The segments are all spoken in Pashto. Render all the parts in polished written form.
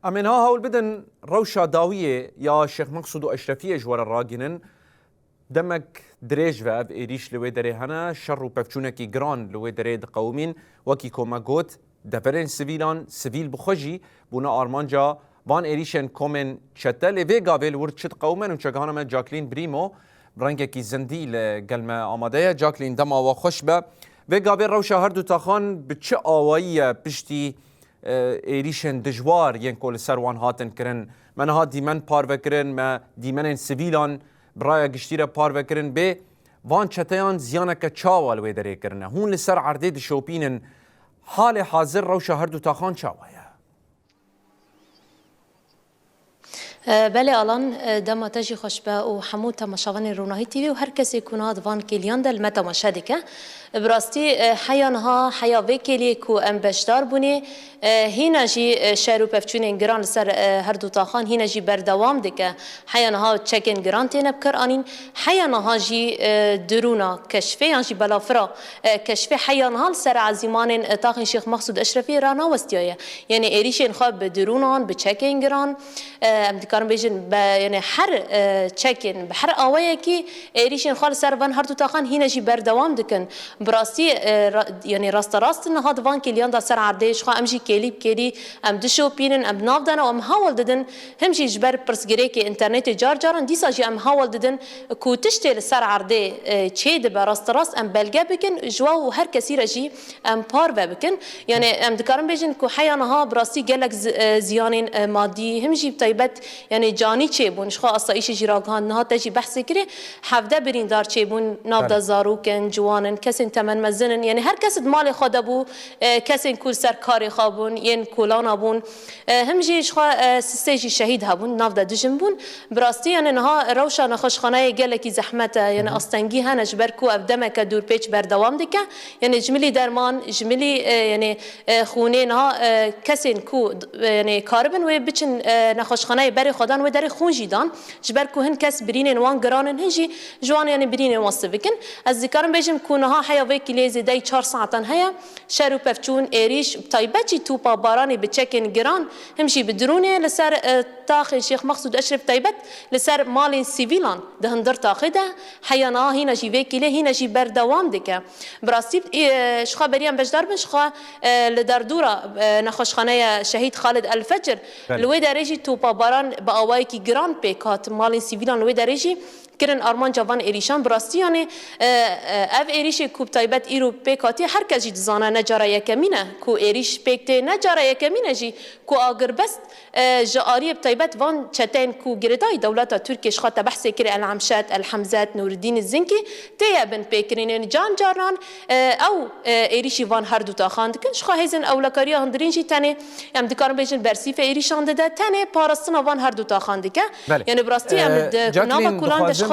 امين ها هول بدن روشة داوية يا شيخ مقصود واشرفية جوار الراجنن دمك دريج و اف ایریش لوی داره هنه شر و پفچونکی گران لوی داره دقومین وکی کوما گوت دفرین سویل بخوشی بونا آرمانجا وان ایریشن کومن چته لوی گاویل ورد چت قومن و چگهانه من جاکلین بریمو برنگکی زندی لگلمه آماده جاکلین دم آوا خوش به و گاویل روشا هر دو تاخان به چه آوایی پشتی ایریشن دجوار ین کل سروان هاتن کرن من ها دیمن پار وکرن ما دیمن سویلان برای گشتیره پار وکرن به وان چتیان زیانک چاوال وی داره کرنه هون لسر عرده دشوپینن حال حاضر روشا هر دو تاخان چاوایه بله الان دم تجی خوشبه و حمود تماشاوان روناهی تیوی و هر کسی کناد وان کلیان دل متماشا دکه براستی حیانها حیا وکیلی کو ام بشدار بونی هینا جی شهرو پفچون گران سر هر دو تاخان هینا جی بردوام دکه حیانها چکن گران تینه بکر آنین حیانها جی درونا کشفه یان جی بلافرا کشفه حیانها سر عزیمان تاخن شیخ مقصود اشرفی رانا وستیایه یعنی ایریشین خواب به درونان به چکن گران کارم بیشن یعنی هر چکن به هر آوایی کی ایریشین خال سر وان هر دو تاخان هینا جی بردوام دکن براستی یعنی راست نه وان کلیان دا سر عردهش خو امجی کلیب کلی ام دشو پینن ام ناف دنا ام هاول ددن همجی جبر پرسگری که اینترنت جارن دیسا جی ام هاول ددن کو تشتل سر عرده چه ده راست ام بلگه بکن جوا و هر کسی رجی ام پار و بکن یعنی ام دکارم بیشن کو حیانها براستی گلک زیان مادی همجی طیبت یعنی جانی چه بون خو اسایش جراگان نه تجی بحث کری حفده برین دار چه بون ناف دا زاروکن جوانن کسین تمن مزنن یعنی هر کس مال خود بو کسین کول سر کاری خوابون ین کولان بون همجیش خو سیجی شهید هبون ناف دا دجن بون براستی یعنی نها روشا نخوشخانه گلکی زحمت یعنی استنگی هنج برکو افدمک دور پیچ بردوام دکه یعنی جملی درمان جملی یعنی خونه نها کسین کو یعنی کاربن و بچن نخوشخانه بر خودان و در خون جیدان جبر کو هن کس برین وان گرانن هنجی جوان یعنی برین واسفکن از ذکرم بیجم کونها حیاوی کلیزی دی 4 ساعتن هیا شرو پفچون ایریش طیبتی توپا بارانی بچکن گران همشی بدرونه لسر تاخ شیخ مقصود اشرف طیبت لسر مال سیویلان ده هندر تاخده حیانا هینا جی وکیله هینا جی بردوام دکه براستی شخا بریان بجدار بن شخا لدردورا نخوشخانه شهید خالد الفجر لوی درجی توپا باران با آوایی کی گران پیکات مال سیویلان لوی درجی کرن آرمان جوان ایریشان براستی یعنی اف ایریش کوب تایبت ایرو پیکاتی هر کسی دزانه نجاره یکمینه کو ایریش پیکته نجاره یکمینه جی کو آگر بست جاری تایبت وان چتین کو گردای دولت ترکیش خاطر بحث کر العمشات الحمزات نور الدین الزنکی تیا بن پیکرین جان جاران او ایریشی وان هر دو تا خواند کن شخا هزن اولکاریا هندرین جی تنه ام دکارم بیشن برسیف ایریشان ده تنه پاراستنا وان هر دو تا خواند که یعنی براستی ام نام کلان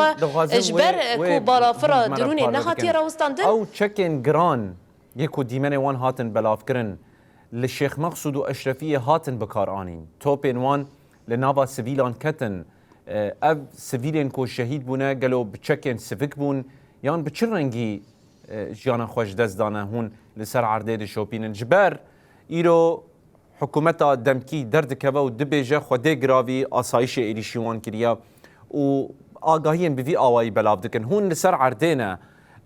اجبر کو بالافرا درونی نهاتی راوستان دن او چکن گران یکو دیمن وان هاتن بلاف کرن لشیخ مقصود و اشرفیه هاتن بکار آنین توپین وان لناوا سویلان کتن او سویلین کو شهید بونه گلو بچکن سفک بون یان بچه رنگی جیانا خوش دست دانه هون لسر عرده ده شوپینن جبر ایرو حکومتا دمکی درد کبه و دبیجه خوده گراوی آسایش ایریشیوان کریا و آگاهین بوی آوایی بلاف دکن هون لسر عردینه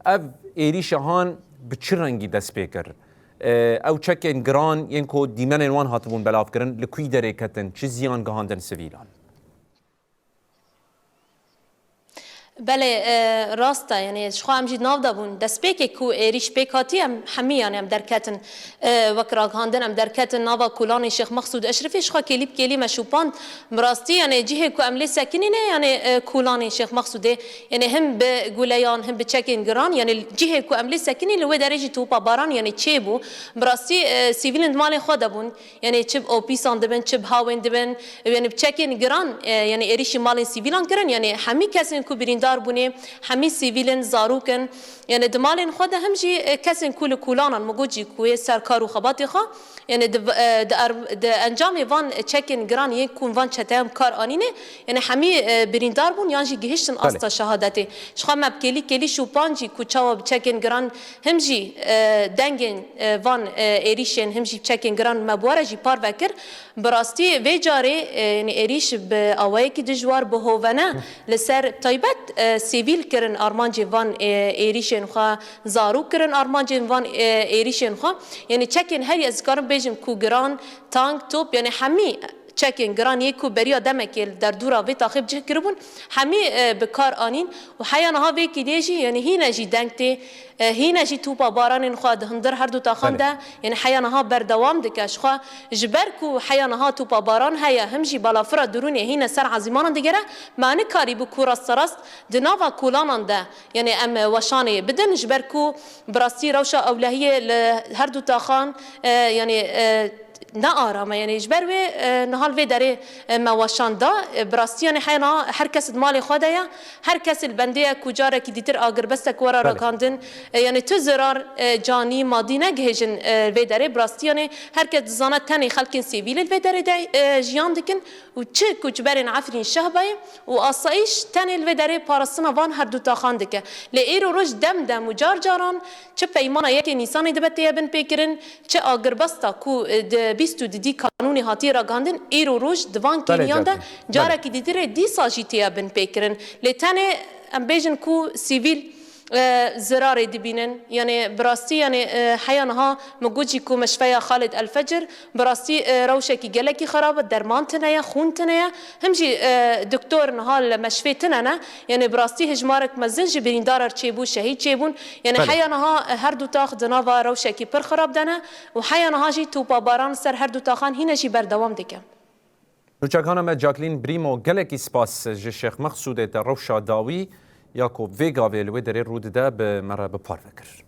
او ایریشه هان بچه رنگی دست پیکر او چکن گران ینکو دیمن وان هاتبون بلاف کرن لکوی داره کتن چه زیان گهاندن سویلان بله راسته یعنی شخو هم جید ناو دابون دست پیک کو ایریش پیکاتی هم همی یعنی هم درکتن وکراغ هاندن هم درکتن ناوا کولان شیخ مقصود اشرفی شخو کلیب کلی مشوپان مراستی یعنی جیه کو عملی سکنینه یعنی کولان شیخ مقصوده یعنی هم به گولیان هم به چکین گران یعنی جیه کو عملی سکنی لوی درجه توپا باران یعنی چه بو مراستی سیویل مال خود دابون یعنی چب او پیسان دبن چب هاوین دبن یعنی چکین گران یعنی ایریش مال سیویلان کرن یعنی همی کسین کو برین بریندار بونه همی سیویلن زاروکن یعنی دمالن خود همجی کسین کول کولانان مگوجی کوی سرکار و خباتی خوا یعنی د انجام وان چکن گران یک کون وان چتام کار آنینه یعنی همی بریندار بون یانجی گهشتن استا شهادتی شخا مبکلی کلی شو پانجی کوچاو چکن گران همجی دنگن وان ایریشن همجی چکن گران مبواره جی پار وکر براستی و جاره یعنی ایریش به آوایی که دجوار به هوونه لسر تایبت سیویل کرن آرمانجی وان ایریشن خواه زارو کرن آرمانجی وان ایریشن خواه یعنی چکن هری از کارم بیجم کو گران تانک توپ یعنی همی چکن گران یکو بریا دمکل در دورا وی تاخیب جه کربون همی بکار آنین و حیانها وی که دیجی یعنی هی نجی دنگتی هی نجی توپا باران خواه هندر هر دو تاخان ده یعنی حیانها بردوام دکش خواه جبر کو حیانها توپا باران هیا همجی بالافرا درونی هی نسر عزیمان دیگره معنی کاری بکو راست راست دناوا کولانان ده یعنی ام وشانه بدن جبر کو براستی روشا اولهیه هر دو تاخان یعنی نه آرامه یعنی اجبر و نهال و داره مواشان دا براستی یعنی حینا هر کس مال خوده یا هر کس البنده کجاره که دیتر آگر بسته کورا راکاندن یعنی تو زرار جانی مادی نگهجن و داره براستی یعنی هر کس زانه تنی خلکن سیویل و داره جیان دکن و چه کجبرین عفرین شهبه و آسایش تنی و داره پارستنا وان هر دو تا خانده که لیرو روش دم و جار جاران چه پیمانه یک نیسانی دبته بن پیکرن چه آگر بسته کو بیستو دیدی قانونی هاتی را گاندن ایرو روش دوان کلیان ده جاره که دیدی دی ساجی تیا بن پیکرن لیتنه ام بیجن کو سیویل زرار دبینن یعنی براستی یعنی حیانها مگوجی کو مشفیا خالد الفجر براستی روشه کی گلکی خرابه درمان تنیا خون تنیا همجی دکتور نهال مشفی تننا یعنی براستی هجمارک مزنج بریندار چیبو شهید چیبون یعنی حیانها هر دو تاخ دناوا روشه کی پر خراب دنه و حیانها جی توپا باران سر هر دو تاخان هینه جی بردوام دکه نوچکانه ما جاکلین بریمو گلکی سپاس جشیخ مقصود روشا داوی یاکوب ویگا ویلوی دری رود ده به مرا به پار فکر